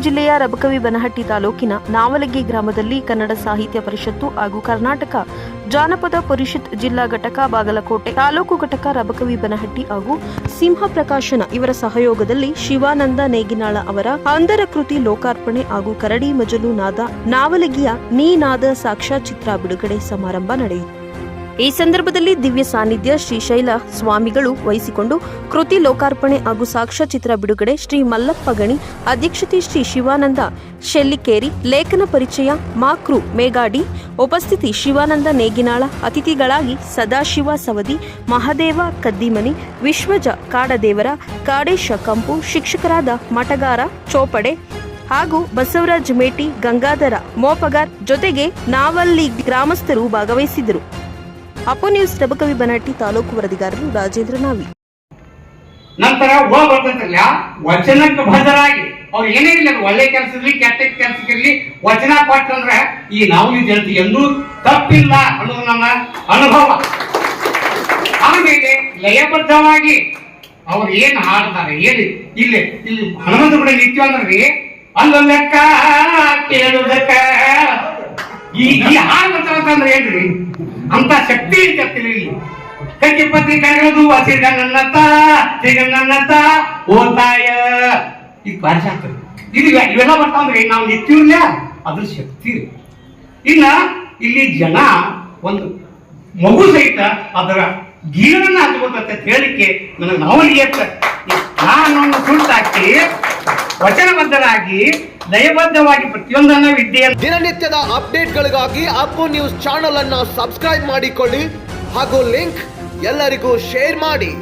ಜಿಲ್ಲೆಯ ರಬಕವಿ ಬನಹಟ್ಟಿ ತಾಲೂಕಿನ ನಾವಲಗಿ ಗ್ರಾಮದಲ್ಲಿ ಕನ್ನಡ ಸಾಹಿತ್ಯ ಪರಿಷತ್ತು ಹಾಗೂ ಕರ್ನಾಟಕ ಜಾನಪದ ಪರಿಷತ್ ಜಿಲ್ಲಾ ಘಟಕ ಬಾಗಲಕೋಟೆ ತಾಲೂಕು ಘಟಕ ರಬಕವಿ ಬನಹಟ್ಟಿ ಹಾಗೂ ಸಿಂಹ ಪ್ರಕಾಶನ ಇವರ ಸಹಯೋಗದಲ್ಲಿ ಶಿವಾನಂದ ನೇಗಿನಾಳ ಅವರ ಅಂಧರ ಕೃತಿ ಲೋಕಾರ್ಪಣೆ ಹಾಗೂ ಕರಡಿ ಮಜಲು ನಾದ ನಾವಲಗಿಯ ನೀನಾದ ಸಾಕ್ಷ್ಯಚಿತ್ರ ಬಿಡುಗಡೆ ಸಮಾರಂಭ ನಡೆಯಿತು. ಈ ಸಂದರ್ಭದಲ್ಲಿ ದಿವ್ಯ ಸಾನ್ನಿಧ್ಯ ಶ್ರೀಶೈಲ ಸ್ವಾಮಿಗಳು ವಹಿಸಿಕೊಂಡು ಕೃತಿ ಲೋಕಾರ್ಪಣೆ ಹಾಗೂ ಸಾಕ್ಷ್ಯಚಿತ್ರ ಬಿಡುಗಡೆ, ಶ್ರೀ ಮಲ್ಲಪ್ಪ ಗಣಿ ಅಧ್ಯಕ್ಷತೆ, ಶ್ರೀ ಶಿವಾನಂದ ಶೆಲ್ಲಿಕೇರಿ ಲೇಖನ ಪರಿಚಯ, ಮಾಕ್ರು ಮೇಗಾಡಿ ಉಪಸ್ಥಿತಿ, ಶಿವಾನಂದ ನೇಗಿನಾಳ ಅತಿಥಿಗಳಾಗಿ ಸದಾಶಿವ ಸವದಿ, ಮಹದೇವ ಕದ್ದಿಮನಿ, ವಿಶ್ವಜ ಕಾಡದೇವರ, ಕಾಡೇಶ ಕಂಪು, ಶಿಕ್ಷಕರಾದ ಮಟಗಾರ ಚೋಪಡೆ ಹಾಗೂ ಬಸವರಾಜ್ ಮೇಟಿ, ಗಂಗಾಧರ ಮೋಪಗಾರ್ ಜೊತೆಗೆ ನಾವಲ್ಲಿ ಗ್ರಾಮಸ್ಥರು ಭಾಗವಹಿಸಿದ್ದರು. ಅಪೋ ನ್ಯೂಸ್ ರಬಕವಿ ಬನಹಟ್ಟಿ ತಾಲೂಕು ವರದಿಗಾರರು ರಾಜೇಂದ್ರ ನಾವಿ. ನಂತರ ಬರ್ತಲ್ಲ ವಚನಕ್ಕೆ ಬದ್ಧರಾಗಿ ಅವ್ರು ಏನೇ ಇಲ್ಲ, ಒಳ್ಳೆ ಕೆಲಸದಲ್ಲಿ ಕೆಟ್ಟ ಕೆಲಸಕ್ಕಿರಲಿ ವಚನ ಕೊಟ್ಟಂದ್ರೆ ಈ ನಾವಲಿ ಜನತೆ ಎಂದೂ ತಪ್ಪಿಲ್ಲ ಅನ್ನೋದು ನನ್ನ ಅನುಭವ. ಆಮೇಲೆ ಲಯಬದ್ಧವಾಗಿ ಅವ್ರು ಏನ್ ಹಾಡ್ತಾರೆ, ಏನು ಇಲ್ಲಿ ಹನುಮಂತ ಕೂಡ ನಿತ್ಯ ಅಂದ್ರೆ ಅಲ್ಲೊಂದಕ್ಕ ಕೇಳುದಕ್ಕ ಈ ಹಾಡು ಬರ್ತಾವಂದ್ರೆ ಏನ್ರಿ ಅಂತ ಶಕ್ತಿ ಇರ್ತಿರ್ಲಿ. ಕಟ್ಟಿ ಪತ್ರಿ ಕರೆಯೋದು ಸಿಗನ್ನತ್ತ ಸಿಗನ್ನತ್ತ ಓತಾಯ ಇದು ಭಾಷೆ ಆಗ್ತದೆ. ಇವೆಲ್ಲ ಬರ್ತಾವಂದ್ರೆ ನಾವು ನಿತ್ಯವಿಲ್ಲ ಅದ್ರ ಶಕ್ತಿ. ಇನ್ನ ಇಲ್ಲಿ ಜನ ಒಂದು ಮಗು ಸಹಿತ ಅದರ ಗೀರನ್ನ ಹಚ್ಕೋತ ಹೇಳಿಕೆ ನನಗೆ ನಾವಲಿಗೆ ನಾನು ಸುಟ್ಟಾಕಿ ವಚನಬದ್ಧರಾಗಿ ಲಯಬದ್ಧವಾಗಿ ಪ್ರತಿಯೊಂದನ್ನ ವಿದ್ಯೆ ದಿನನಿತ್ಯದ ಅಪ್ಡೇಟ್ಗಳಿಗಾಗಿ ಅಪ್ಪು ನ್ಯೂಸ್ ಚಾನೆಲ್ ಅನ್ನು ಸಬ್ಸ್ಕ್ರೈಬ್ ಮಾಡಿಕೊಳ್ಳಿ ಹಾಗೂ ಲಿಂಕ್ ಎಲ್ಲರಿಗೂ ಶೇರ್ ಮಾಡಿ.